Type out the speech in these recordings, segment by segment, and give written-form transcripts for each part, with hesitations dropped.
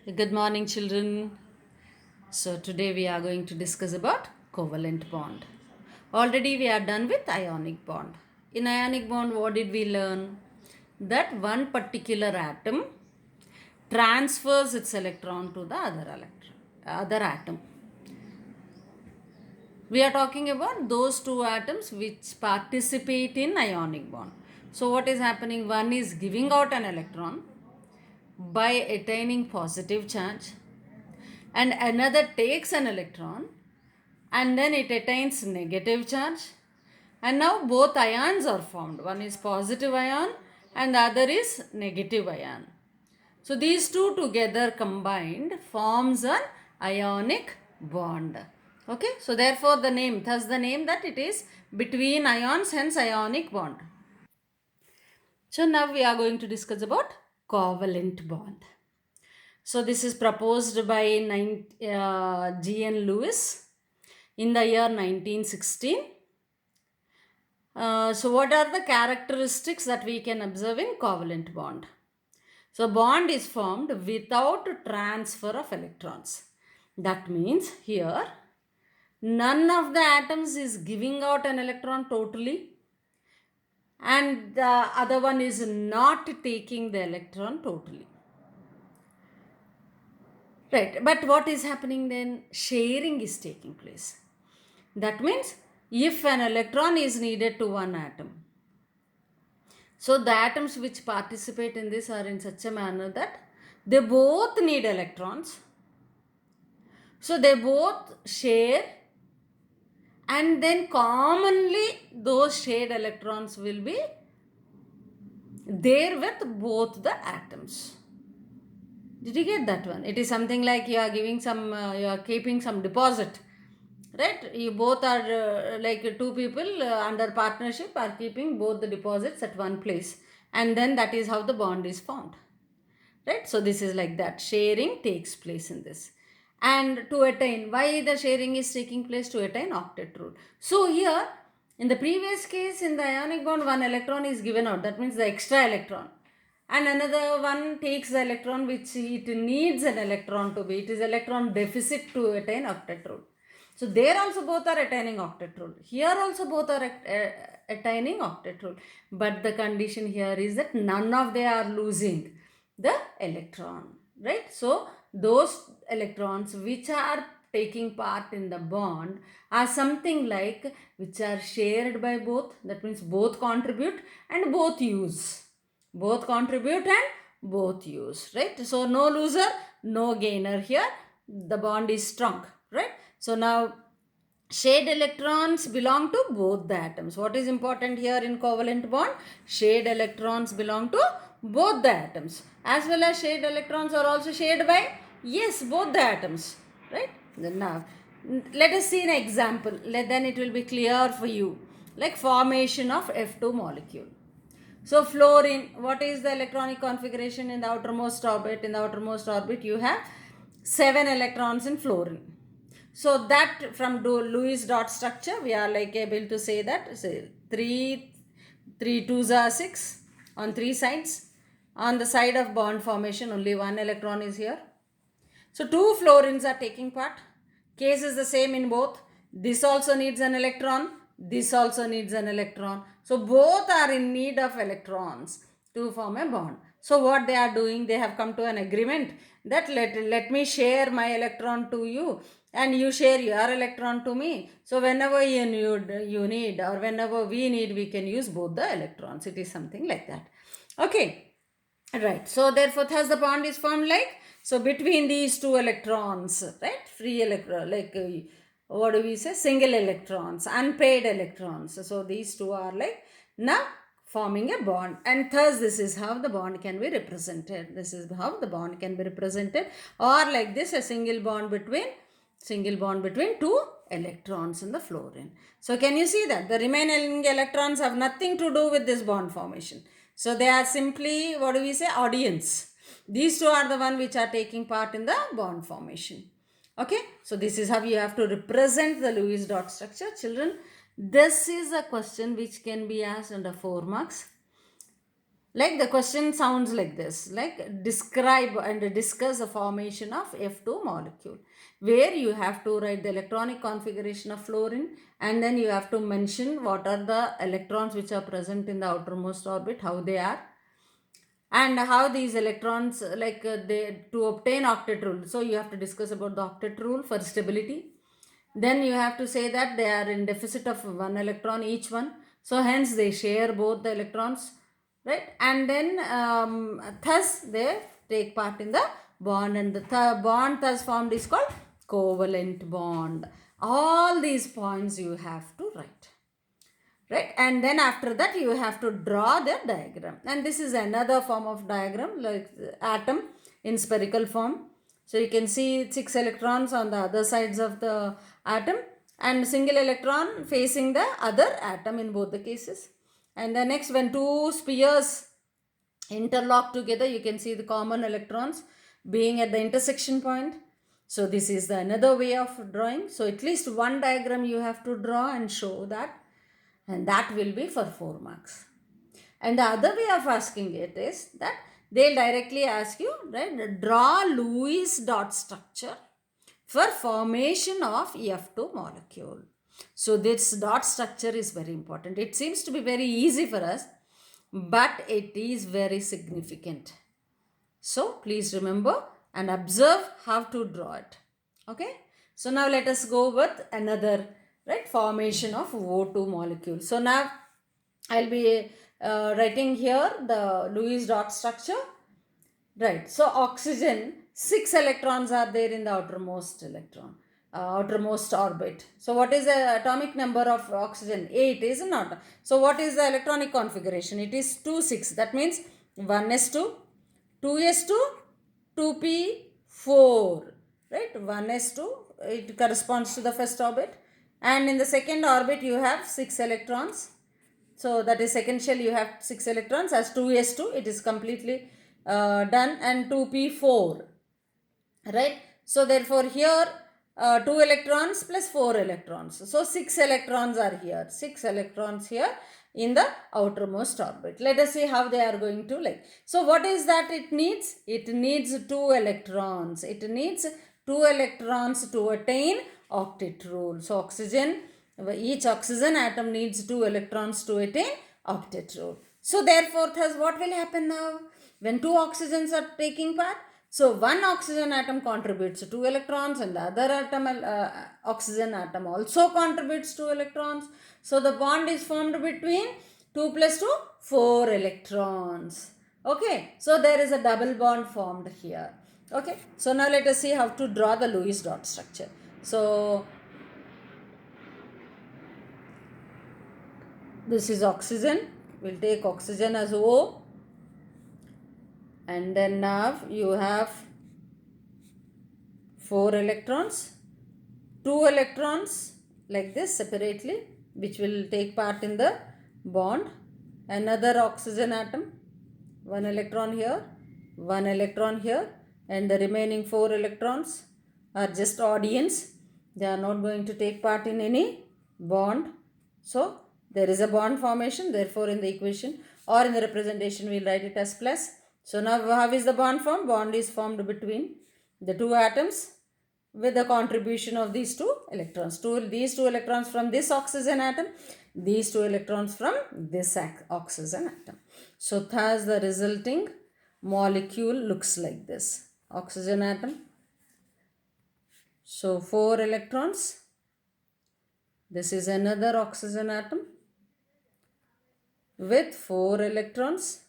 Good morning, children. So, today we are going to discuss about covalent bond. Already we are done with ionic bond. In ionic bond, what did we learn? That one particular atom transfers its electron to the other atom. We are talking about those two atoms which participate in ionic bond. So, what is happening? One is giving out an electron by attaining positive charge, and another takes an electron and then it attains negative charge, and now both ions are formed. One is positive ion and the other is negative ion. So these two together combined forms an ionic bond. Okay, so therefore the name, thus the name that it is between ions, hence ionic bond. So now we are going to discuss about covalent bond. So this is proposed by G.N. Lewis in the year 1916. So what are the characteristics that we can observe in covalent bond? So bond is formed without transfer of electrons. That means here none of the atoms is giving out an electron totally, and the other one is not taking the electron totally. Right, but what is happening then? Sharing is taking place. That means if an electron is needed to one atom, so the atoms which participate in this are in such a manner that they both need electrons. So they both share, and then commonly those shared electrons will be there with both the atoms. Did you get that one? It is something like you are giving some, you are keeping some deposit, right? You both are like two people under partnership are keeping both the deposits at one place, and then that is how the bond is formed, right? So this is like that. Sharing takes place in this, and to attain, why the sharing is taking place? To attain octet rule. So here in the previous case, in the ionic bond, one electron is given out. That means the extra electron, and another one takes the electron which it needs an electron to be. It is electron deficit to attain octet rule. So there also both are attaining octet rule. Here also both are attaining octet rule. But the condition here is that none of they are losing the electron, right? So those electrons which are taking part in the bond are something like which are shared by both. That means both contribute and both use. Both contribute and both use, right? So no loser, no gainer here. The bond is strong, right? So now shared electrons belong to both the atoms. What is important here in covalent bond? Shared electrons belong to both the atoms. As well as shared electrons are also shared by, yes, both the atoms, right? Then now let us see an example. Then it will be clear for you. Like formation of F2 molecule. So fluorine, what is the electronic configuration in the outermost orbit? In the outermost orbit, you have 7 electrons in fluorine. So that from Lewis dot structure, we are like able to say that say 3 twos are 6 on 3 sides. On the side of bond formation, only 1 electron is here. So 2 fluorines are taking part. Case is the same in both. This also needs an electron. This also needs an electron. So both are in need of electrons to form a bond. So what they are doing, they have come to an agreement that let me share my electron to you and you share your electron to me. So whenever you need or whenever we need, we can use both the electrons. It is something like that. Okay. Right. So therefore, thus the bond is formed like, so between these two electrons, right? Free electron, like what do we say? Single electrons, unpaired electrons. So these two are like now forming a bond, and thus this is how the bond can be represented. This is how the bond can be represented, or like this, a single bond between two electrons in the fluorine. So can you see that the remaining electrons have nothing to do with this bond formation? So they are simply, what do we say, audience. These two are the one which are taking part in the bond formation. Okay, so this is how you have to represent the Lewis dot structure. Children, this is a question which can be asked under 4 marks. Like the question sounds like this, like describe and discuss the formation of F2 molecule, where you have to write the electronic configuration of fluorine, and then you have to mention what are the electrons which are present in the outermost orbit, how they are, and how these electrons they to obtain octet rule. So you have to discuss about the octet rule for stability. Then you have to say that they are in deficit of one electron each one, so hence they share both the electrons, right? And then thus they take part in the bond, and the bond thus formed is called covalent bond. All these points you have to write, right? And then after that you have to draw the diagram, and this is another form of diagram, like atom in spherical form. So you can see 6 electrons on the other sides of the atom, and single electron facing the other atom in both the cases. And the next, when two spheres interlock together, you can see the common electrons being at the intersection point. So this is the another way of drawing. So at least one diagram you have to draw and show that, and that will be for 4 marks. And the other way of asking it is that they'll directly ask you, right, draw Lewis dot structure for formation of F2 molecule. So this dot structure is very important. It seems to be very easy for us, but it is very significant. So please remember and observe how to draw it. Okay. So now let us go with another, right, formation of O2 molecule. So now I'll be writing here the Lewis dot structure. Right. So oxygen, 6 electrons are there in the outermost orbit. So what is the atomic number of oxygen? 8, is it not? So what is the electronic configuration? It is 2 6. That means 1s2, 2s2, 2p4. Right? 1s2, it corresponds to the first orbit. And in the second orbit you have 6 electrons. So that is second shell, you have 6 electrons. As 2s2, it is completely done, and 2p4, right? So therefore here 2 electrons plus 4 electrons, so 6 electrons are here, 6 electrons here in the outermost orbit. Let us see how they are going to like. So what is that it needs? It needs 2 electrons. It needs 2 electrons to attain octet rule. So oxygen, each oxygen atom needs 2 electrons to attain octet rule. So therefore, thus what will happen now? When 2 oxygens are taking part, so one oxygen atom contributes 2 electrons, and the other atom, oxygen atom also contributes 2 electrons. So the bond is formed between 2 plus 2, 4 electrons. Okay, so there is a double bond formed here. Okay, so now let us see how to draw the Lewis dot structure. So this is oxygen. We'll take oxygen as O. And then now you have 4 electrons, 2 electrons like this separately, which will take part in the bond. Another oxygen atom, 1 electron here, 1 electron here, and the remaining 4 electrons are just audience. They are not going to take part in any bond. So there is a bond formation, therefore in the equation or in the representation we will write it as plus. So now how is the bond formed? Bond is formed between the 2 atoms with the contribution of these 2 electrons. These 2 electrons from this oxygen atom, these 2 electrons from this oxygen atom. So thus the resulting molecule looks like this. Oxygen atom. So 4 electrons. This is another oxygen atom with 4 electrons.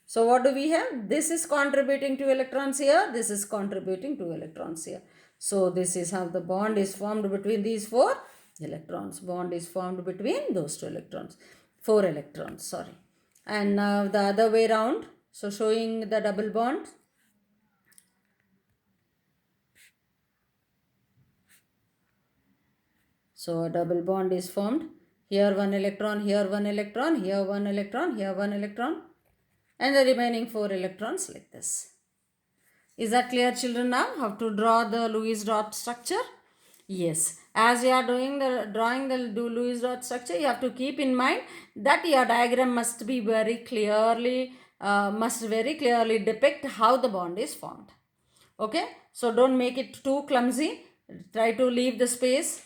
So what do we have? This is contributing 2 electrons here. This is contributing 2 electrons here. So this is how the bond is formed between these 4 electrons. Bond is formed between those 2 electrons. 4 electrons, sorry. And now the other way round. So showing the double bond. So a double bond is formed. Here 1 electron, here 1 electron, here 1 electron, here 1 electron, and the remaining 4 electrons like this. Is that clear, children, now how to draw the Lewis dot structure? Yes. As you are drawing the Lewis dot structure, you have to keep in mind that your diagram must be very clearly must very clearly depict how the bond is formed. Okay, so don't make it too clumsy. Try to leave the space,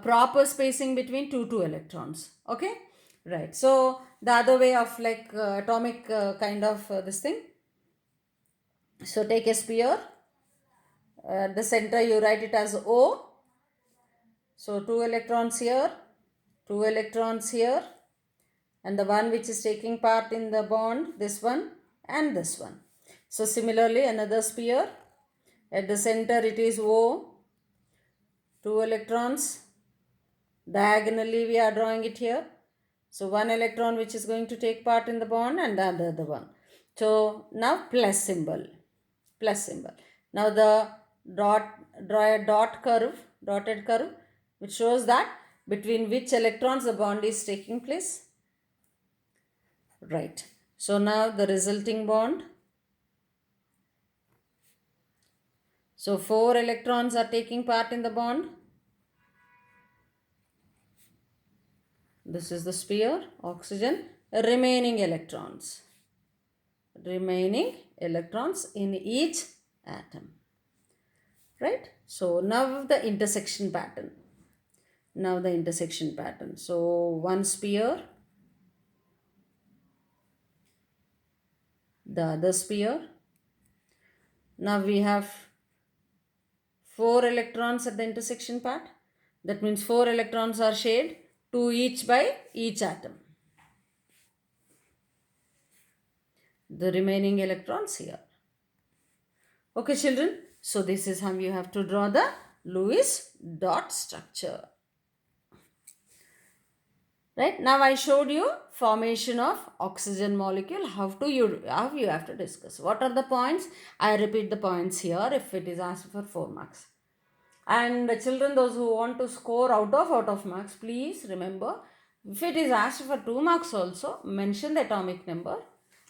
proper spacing between two electrons. Okay, right. So the other way of like atomic kind of this thing. So take a sphere. At the center you write it as O. So 2 electrons here, 2 electrons here, and the one which is taking part in the bond, this one and this one. So similarly another sphere. At the center it is O, 2 electrons. Diagonally we are drawing it here. So one electron which is going to take part in the bond and the other one. So now plus symbol, plus symbol. Now the draw a dotted curve which shows that between which electrons the bond is taking place. Right. So now the resulting bond. So 4 electrons are taking part in the bond. This is the sphere, oxygen, remaining electrons in each atom. Right? So now the intersection pattern. So one sphere, the other sphere. Now we have 4 electrons at the intersection part. That means 4 electrons are shared, 2 each by each atom. The remaining electrons here. Okay, children. So this is how you have to draw the Lewis dot structure. Right, now I showed you formation of oxygen molecule. How you have to discuss. What are the points? I repeat the points here if it is asked for 4 marks. And the children, those who want to score out of marks, please remember, if it is asked for 2 marks also, mention the atomic number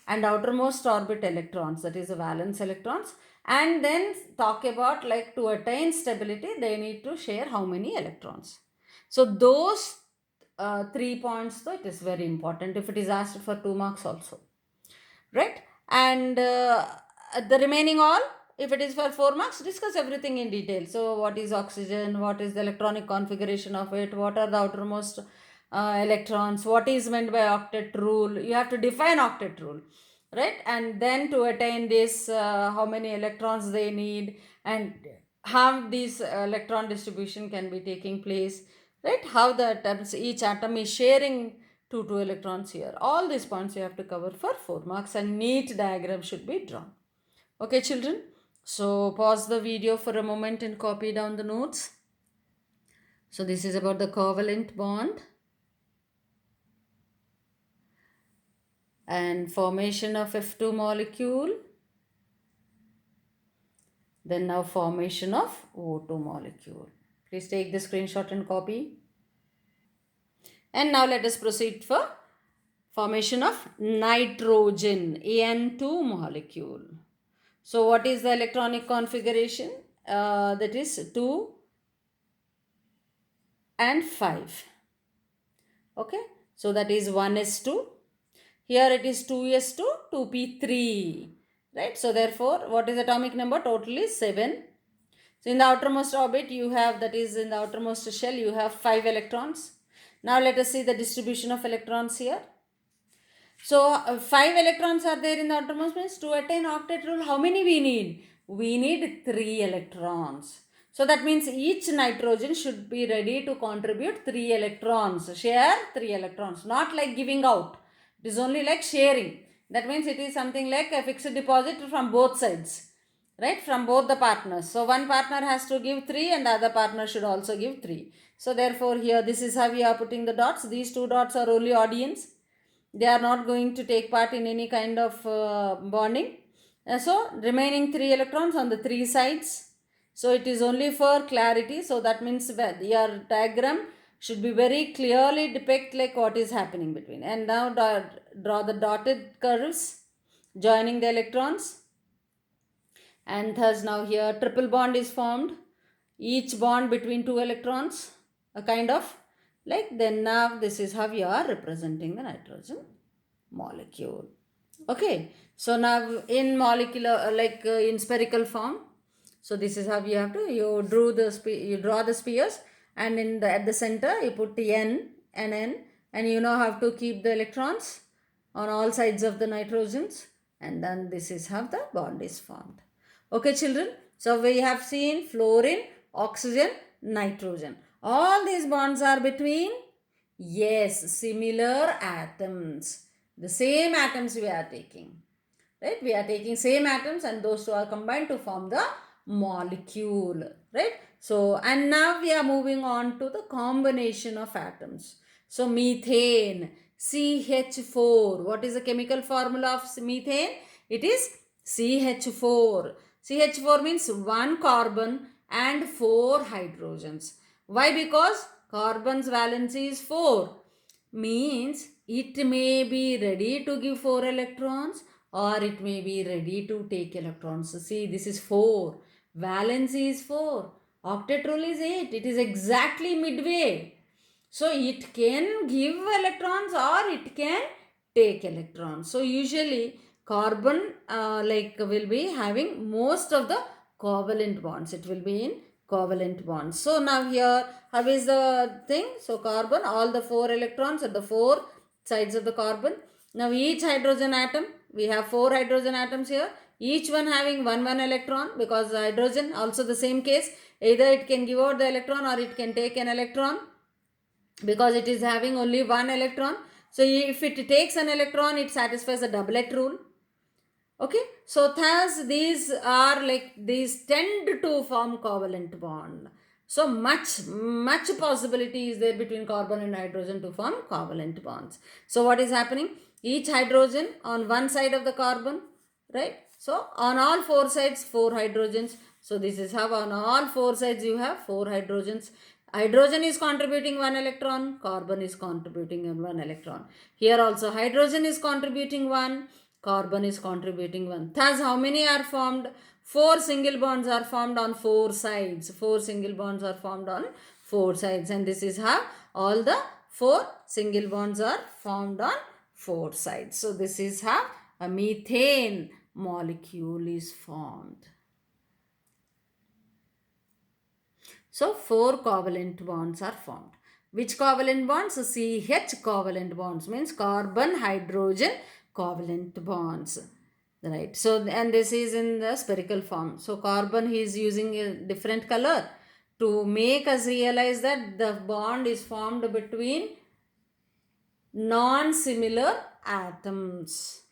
and outermost orbit electrons, that is the valence electrons, and then talk about like to attain stability they need to share how many electrons. So those 3 points though, it is very important if it is asked for 2 marks also, right? And the remaining all, if it is for 4 marks, discuss everything in detail. So what is oxygen, what is the electronic configuration of it, what are the outermost electrons, what is meant by octet rule. You have to define octet rule, right? And then to attain this, how many electrons they need and how this electron distribution can be taking place, right? How the atoms, each atom is sharing two electrons here. All these points you have to cover for 4 marks and neat diagram should be drawn. Okay, children. So pause the video for a moment and copy down the notes. So this is about the covalent bond and formation of F2 molecule. Then now formation of O2 molecule. Please take the screenshot and copy. And now let us proceed for formation of nitrogen, N2 molecule. So what is the electronic configuration? That is 2 and 5. Okay, so that is 1s2. Here it is 2s2, 2p3. Right, so therefore what is atomic number? Total is 7. So in the outermost orbit you have, that is in the outermost shell, you have 5 electrons. Now let us see the distribution of electrons here. So 5 electrons are there in the outermost means to attain octet rule, how many we need? We need 3 electrons. So that means each nitrogen should be ready to contribute 3 electrons. Share 3 electrons. Not like giving out. It is only like sharing. That means it is something like a fixed deposit from both sides. Right? From both the partners. So one partner has to give 3 and the other partner should also give 3. So therefore here this is how we are putting the dots. These 2 dots are only audience. They are not going to take part in any kind of bonding. So remaining 3 electrons on the 3 sides. So it is only for clarity. So that means your diagram should be very clearly depict like what is happening between. And now draw the dotted curves joining the electrons. And thus now here triple bond is formed. Each bond between 2 electrons, a kind of like, then now this is how you are representing the nitrogen molecule. Okay, so now in molecular, in spherical form, so this is how you have to, you draw the spheres, and at the center you put N and N, and you know how to keep the electrons on all sides of the nitrogens, and then this is how the bond is formed. Okay, children, so we have seen fluorine, oxygen, nitrogen. All these bonds are between, yes, similar atoms. The same atoms we are taking. Right? We are taking same atoms and those two are combined to form the molecule. Right? So, and now we are moving on to the combination of atoms. So, methane, CH4. What is the chemical formula of methane? It is CH4. CH4 means one carbon and four hydrogens. Why? Because carbon's valency is 4, means it may be ready to give 4 electrons or it may be ready to take electrons. So see, this is 4. Valency is 4. Octet rule is 8. It is exactly midway. So it can give electrons or it can take electrons. So usually carbon will be having most of the covalent bonds. It will be in covalent bonds. So now here, how is the thing? So carbon, all the 4 electrons at the 4 sides of the carbon. Now each hydrogen atom, we have 4 hydrogen atoms here, each one having one electron, because hydrogen also the same case, either it can give out the electron or it can take an electron, because it is having only one electron. So if it takes an electron, it satisfies the doublet rule. Okay, so thus these tend to form covalent bond. So much possibility is there between carbon and hydrogen to form covalent bonds. So what is happening? Each hydrogen on one side of the carbon, right? So on all 4 sides 4 hydrogens. So this is how on all 4 sides you have 4 hydrogens. Hydrogen is contributing 1 electron, carbon is contributing 1 electron. Here also hydrogen is contributing 1, carbon is contributing 1. Thus, how many are formed? 4 single bonds are formed on 4 sides. 4 single bonds are formed on 4 sides, and this is how all the 4 single bonds are formed on 4 sides. So, this is how a methane molecule is formed. So, 4 covalent bonds are formed. Which covalent bonds? CH covalent bonds means carbon hydrogen covalent bonds. Right. So, and this is in the spherical form. So, carbon he is using a different color to make us realize that the bond is formed between non-similar atoms.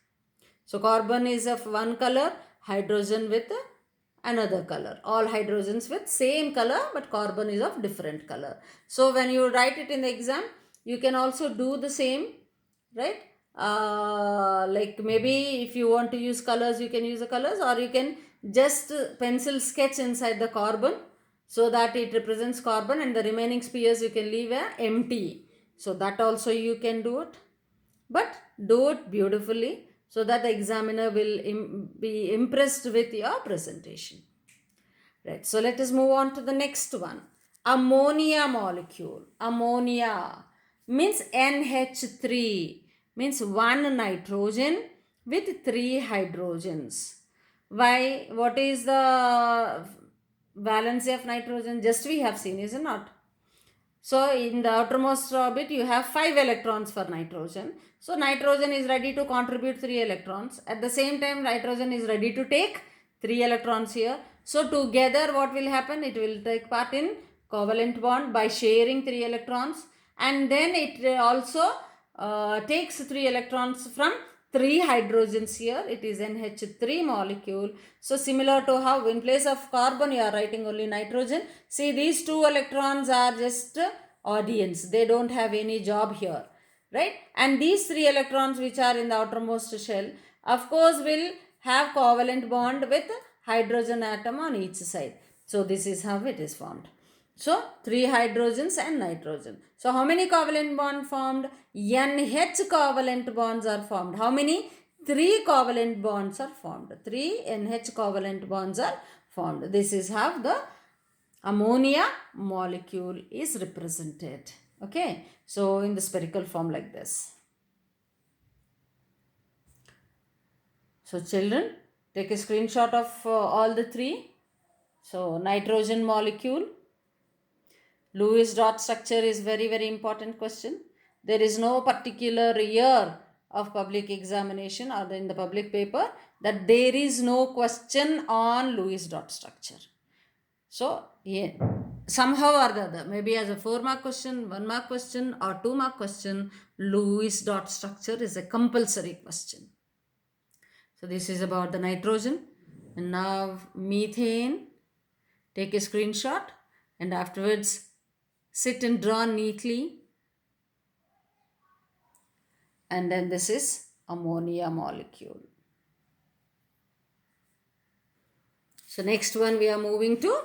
So, carbon is of one color, hydrogen with another color. All hydrogens with same color, but carbon is of different color. So when you write it in the exam, you can also do the same, right? Like maybe if you want to use colors, you can use the colors, or you can just pencil sketch inside the carbon so that it represents carbon, and the remaining spheres you can leave empty. So that also you can do it, but do it beautifully so that the examiner will be impressed with your presentation. Right, so let us move on to the next one. Ammonia molecule. Ammonia means NH3, means one nitrogen with 3 hydrogens. Why? What is the valency of nitrogen? Just we have seen, is it not? So in the outermost orbit, you have 5 electrons for nitrogen. So nitrogen is ready to contribute 3 electrons. At the same time, nitrogen is ready to take 3 electrons here. So together what will happen? It will take part in covalent bond by sharing 3 electrons. And then it also takes 3 electrons from 3 hydrogens here. It is NH3 molecule. So similar to how in place of carbon you are writing only nitrogen. See, these 2 electrons are just audience. They don't have any job here. Right? And these 3 electrons which are in the outermost shell, of course, will have covalent bond with hydrogen atom on each side. So this is how it is formed. So 3 hydrogens and nitrogen. So how many covalent bonds formed? NH covalent bonds are formed. How many? 3 covalent bonds are formed. 3 NH covalent bonds are formed. This is how the ammonia molecule is represented. Okay. So in the spherical form like this. So children, take a screenshot of all the three. So nitrogen molecule, Lewis dot structure is very very important question. There is no particular year of public examination or in the public paper that there is no question on Lewis dot structure. So yeah, somehow or the other, maybe as a 4-mark question, 1-mark question, or 2-mark question, Lewis dot structure is a compulsory question. So this is about the nitrogen. And now methane, take a screenshot and afterwards sit and draw neatly. And then this is ammonia molecule. So next one we are moving to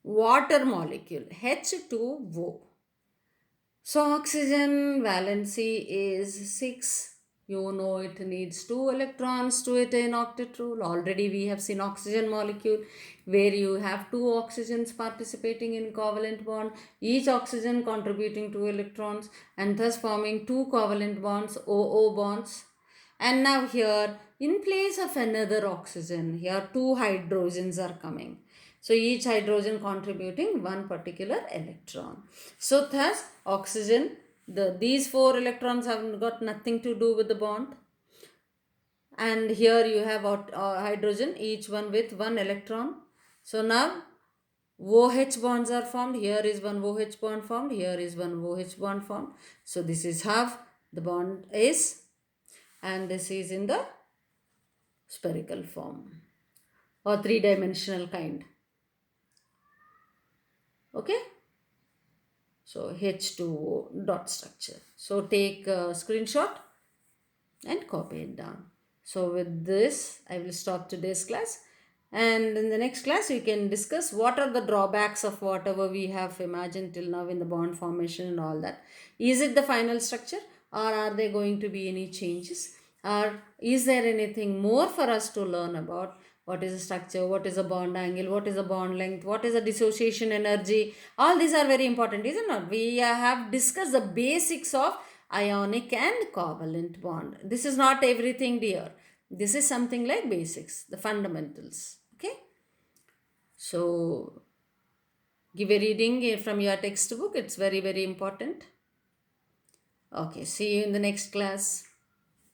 water molecule, H2O. So oxygen valency is 6. You know it needs 2 electrons to attain octet rule. Already we have seen oxygen molecule where you have 2 oxygens participating in covalent bond, each oxygen contributing 2 electrons and thus forming 2 covalent bonds, OO bonds. And now here in place of another oxygen, here 2 hydrogens are coming. So each hydrogen contributing one particular electron. So thus oxygen, these 4 electrons have got nothing to do with the bond. And here you have hydrogen, each one with 1 electron. So now OH bonds are formed. Here is one OH bond formed. Here is one OH bond formed. So this is how the bond is. And this is in the spherical form or 3-dimensional kind. Okay. So H2O dot structure. So take a screenshot and copy it down. So with this, I will stop today's class. And in the next class, we can discuss what are the drawbacks of whatever we have imagined till now in the bond formation and all that. Is it the final structure or are there going to be any changes? Or is there anything more for us to learn about? What is a structure? What is a bond angle? What is a bond length? What is a dissociation energy? All these are very important, isn't it? We have discussed the basics of ionic and covalent bond. This is not everything, dear. This is something like basics, the fundamentals. Okay. So give a reading from your textbook. It's very, very important. Okay. See you in the next class.